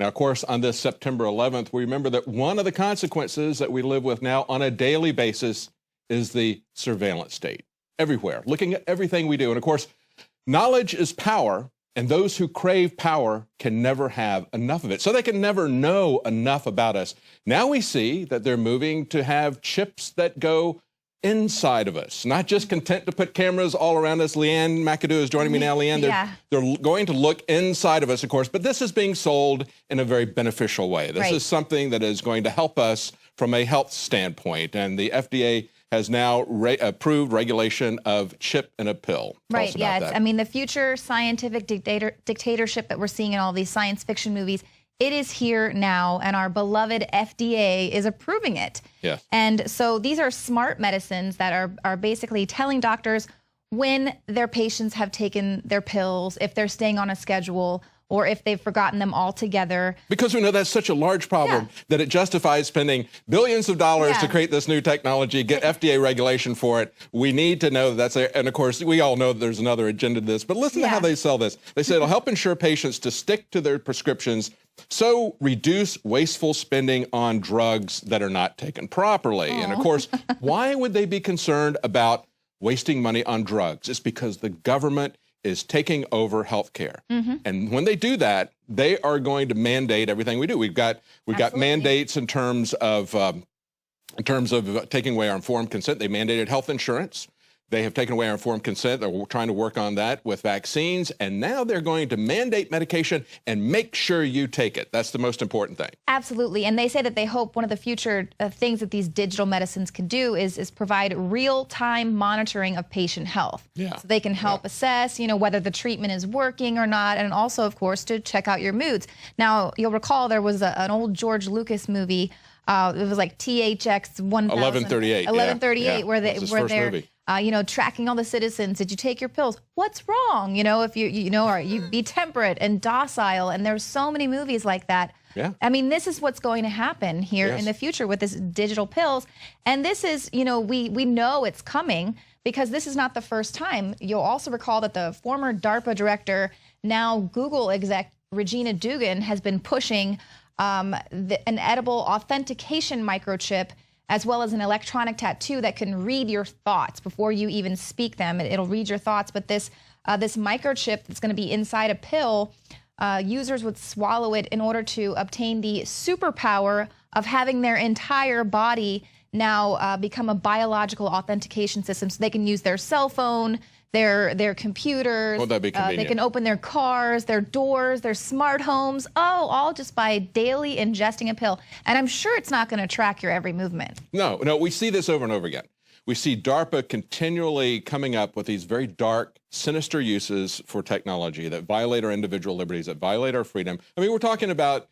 Now, of course, on this September 11th, we remember that one of the consequences that we live with now on a daily basis is the surveillance state. Everywhere, looking at everything we do. And of course, knowledge is power, and those who crave power can never have enough of it. So they can never know enough about us. Now we see that they're moving to have chips that go inside of us, not just content to put cameras all around us. Leanne McAdoo is joining me now. Leanne, they're going to look inside of us, of course, but this is being sold in a very beneficial way. This is something that is going to help us from a health standpoint, and the FDA has now approved regulation of chip in a pill. Right, yeah. I mean, the future scientific dictatorship that we're seeing in all these science fiction movies, it is here now, and our beloved FDA is approving it. Yes. And so these are smart medicines that are basically telling doctors when their patients have taken their pills, if they're staying on a schedule, or if they've forgotten them altogether. Because we know that's such a large problem that it justifies spending billions of dollars to create this new technology, get FDA regulation for it. We need to know that that's there. And of course, we all know that there's another agenda to this, but listen to how they sell this. They say it'll help ensure patients to stick to their prescriptions, so reduce wasteful spending on drugs that are not taken properly. And of course, why would they be concerned about wasting money on drugs? It's because the government is taking over healthcare. And when they do that, they are going to mandate everything we do. We've got mandates in terms of taking away our informed consent. They mandated health insurance. They have taken away our informed consent. They're trying to work on that with vaccines. And now they're going to mandate medication and make sure you take it. That's the most important thing. Absolutely. And they say that they hope one of the future things that these digital medicines can do is provide real-time monitoring of patient health. So they can help assess, whether the treatment is working or not. And also, of course, to check out your moods. Now, you'll recall there was an old George Lucas movie. It was like THX 1138. 1138, where they're tracking all the citizens. Did you take your pills? What's wrong? If you be temperate and docile. And there's so many movies like that. I mean, this is what's going to happen here in the future with this digital pills. And this is, we know it's coming because this is not the first time. You'll also recall that the former DARPA director, now Google exec Regina Dugan, has been pushing an edible authentication microchip, as well as an electronic tattoo that can read your thoughts before you even speak them. It'll read your thoughts, but this microchip that's going to be inside a pill, users would swallow it in order to obtain the superpower of having their entire body now become a biological authentication system, so they can use their cell phone, their computers. Won't that be convenient? They can open their cars, their doors, their smart homes, all just by daily ingesting a pill. And I'm sure it's not going to track your every movement. No, we see this over and over again. We see DARPA continually coming up with these very dark, sinister uses for technology that violate our individual liberties, that violate our freedom. I mean, we're talking about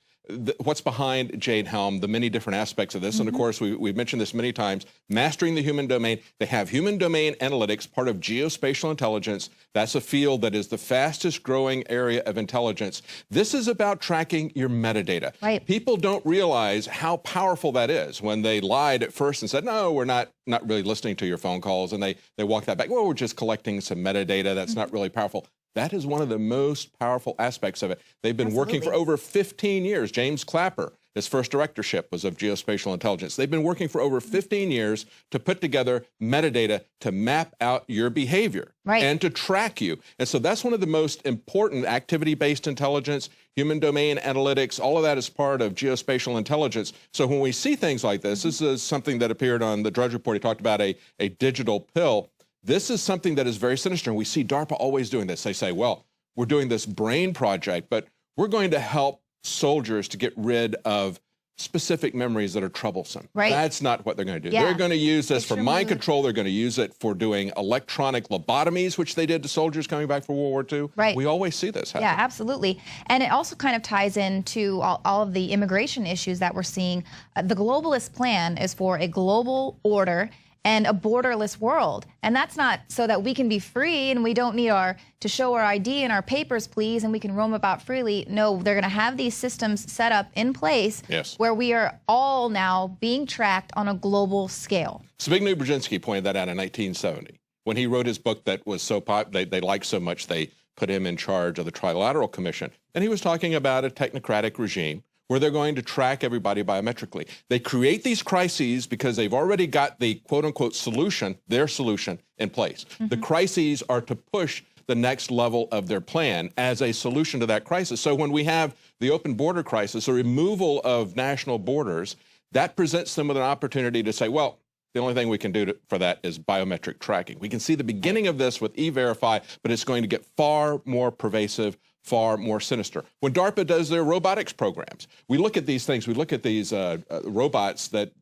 what's behind Jade Helm, the many different aspects of this. And of course, we've mentioned this many times, mastering the human domain. They have human domain analytics, part of geospatial intelligence. That's a field that is the fastest growing area of intelligence. This is about tracking your metadata. People don't realize how powerful that is. When they lied at first and said, no, we're not really listening to your phone calls, and they walk that back. Well, we're just collecting some metadata. That's not really powerful. That is one of the most powerful aspects of it. They've been working for over 15 years. James Clapper, his first directorship was of geospatial intelligence. They've been working for over 15 years to put together metadata to map out your behavior and to track you. And so that's one of the most important activity-based intelligence, human domain analytics, all of that is part of geospatial intelligence. So when we see things like this, this is something that appeared on the Drudge Report. He talked about a digital pill. This is something that is very sinister, and we see DARPA always doing this. They say, well, we're doing this brain project, but we're going to help soldiers to get rid of specific memories that are troublesome. That's not what they're going to do. They're going to use this for mind control. They're going to use it for doing electronic lobotomies, which they did to soldiers coming back from World War II. We always see this happen. Yeah, absolutely. And it also kind of ties into all of the immigration issues that we're seeing. The globalist plan is for a global order and a borderless world. And that's not so that we can be free and we don't need to show our ID and our papers, please, and we can roam about freely. No, they're going to have these systems set up in place where we are all now being tracked on a global scale. Zbigniew Brzezinski pointed that out in 1970 when he wrote his book that was so popular, they liked so much, they put him in charge of the Trilateral Commission. And he was talking about a technocratic regime where they're going to track everybody biometrically. They create these crises because they've already got the quote-unquote solution, their solution, in place. The crises are to push the next level of their plan as a solution to that crisis. So when we have the open border crisis, the removal of national borders, that presents them with an opportunity to say, well, the only thing we can do for that is biometric tracking. We can see the beginning of this with E-Verify, but it's going to get far more pervasive, far more sinister. When DARPA does their robotics programs, we look at these things, we look at these robots that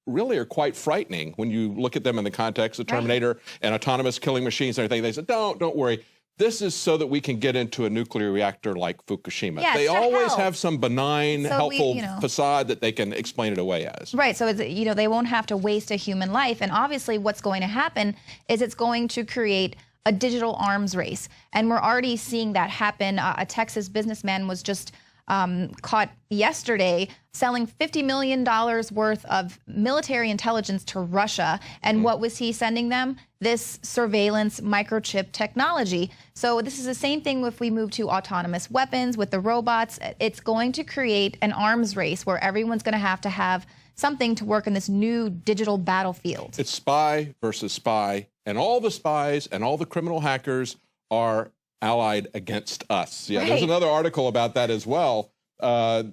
really are quite frightening when you look at them in the context of Terminator and autonomous killing machines and everything. They said, don't worry. This is so that we can get into a nuclear reactor like Fukushima. Yeah, they always have some benign, helpful facade that they can explain it away as. Right, so it's, they won't have to waste a human life. And obviously what's going to happen is it's going to create a digital arms race. And we're already seeing that happen. A Texas businessman was just caught yesterday selling $50 million worth of military intelligence to Russia. And what was he sending them? This surveillance microchip technology. So this is the same thing if we move to autonomous weapons with the robots. It's going to create an arms race where everyone's going to have something to work in this new digital battlefield. It's spy versus spy, and all the spies and all the criminal hackers are allied against us. Yeah, there's another article about that as well.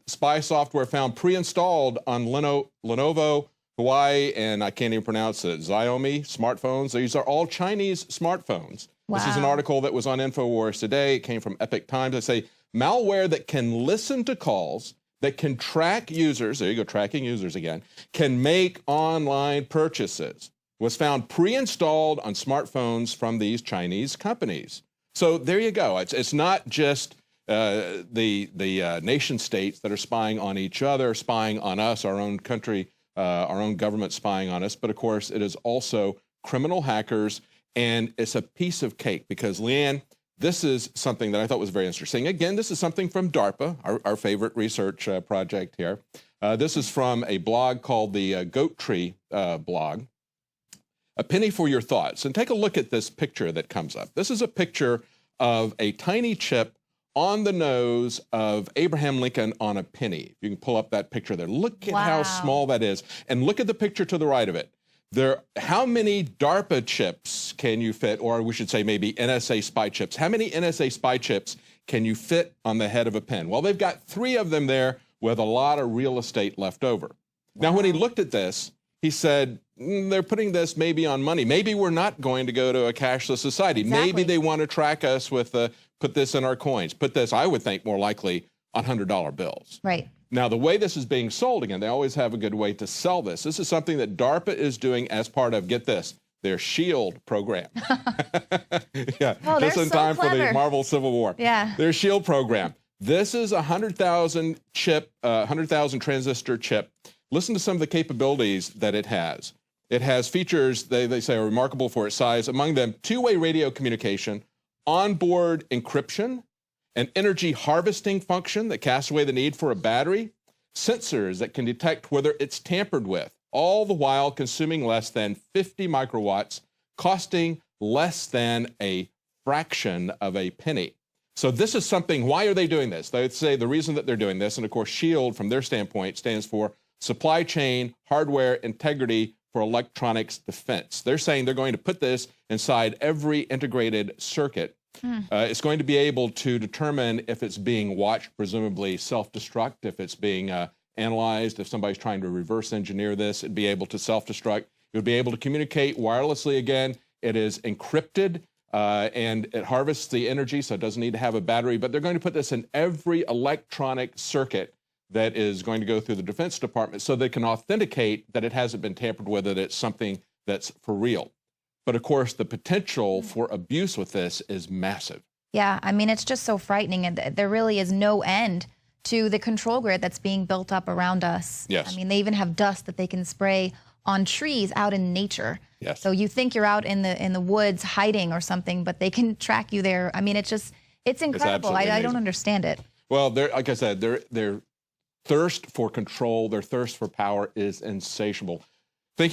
Spy software found pre-installed on Lenovo, Huawei, and I can't even pronounce it, Xiaomi smartphones. These are all Chinese smartphones. Wow. This is an article that was on InfoWars today. It came from Epic Times. They say malware that can listen to calls, that can track users, there you go, tracking users again, can make online purchases, was found pre-installed on smartphones from these Chinese companies. So there you go. It's not just the nation states that are spying on each other, spying on us, our own country, our own government spying on us, but of course it is also criminal hackers, and it's a piece of cake because, Leanne, this is something that I thought was very interesting. Again, this is something from DARPA, our favorite research project here. This is from a blog called the Goat Tree blog. A penny for your thoughts. And take a look at this picture that comes up. This is a picture of a tiny chip on the nose of Abraham Lincoln on a penny. You can pull up that picture there. Look at how small that is. And look at the picture to the right of it. How many DARPA chips can you fit, or we should say maybe NSA spy chips? How many NSA spy chips can you fit on the head of a pen? Well, they've got 3 of them there with a lot of real estate left over. Now, when he looked at this, he said, they're putting this maybe on money. Maybe we're not going to go to a cashless society. Maybe they want to track us with, put this in our coins. Put this, I would think, more likely on $100 bills. Right. Now, the way this is being sold, again, they always have a good way to sell this. This is something that DARPA is doing as part of, get this, their SHIELD program. Yeah, just in time for the Marvel Civil War. Yeah. Their SHIELD program. This is a 100,000 chip, 100,000 transistor chip. Listen to some of the capabilities that it has. It has features they say are remarkable for its size. Among them, two-way radio communication, onboard encryption, an energy harvesting function that casts away the need for a battery, sensors that can detect whether it's tampered with, all the while consuming less than 50 microwatts, costing less than a fraction of a penny. So this is something, why are they doing this? They would say the reason that they're doing this, and of course SHIELD from their standpoint stands for Supply Chain Hardware Integrity for Electronics Defense. They're saying they're going to put this inside every integrated circuit. It's going to be able to determine if it's being watched, presumably self-destruct, if it's being analyzed, if somebody's trying to reverse engineer this, it'd be able to self-destruct. It would be able to communicate wirelessly again. It is encrypted and it harvests the energy, so it doesn't need to have a battery. But they're going to put this in every electronic circuit that is going to go through the Defense Department so they can authenticate that it hasn't been tampered with, that it's something that's for real. But of course, the potential for abuse with this is massive. Yeah, I mean, it's just so frightening, and there really is no end to the control grid that's being built up around us. Yes. I mean, they even have dust that they can spray on trees out in nature. Yes. So you think you're out in the woods hiding or something, but they can track you there. I mean, it's incredible. I don't understand it. Well, like I said, their thirst for control, their thirst for power is insatiable.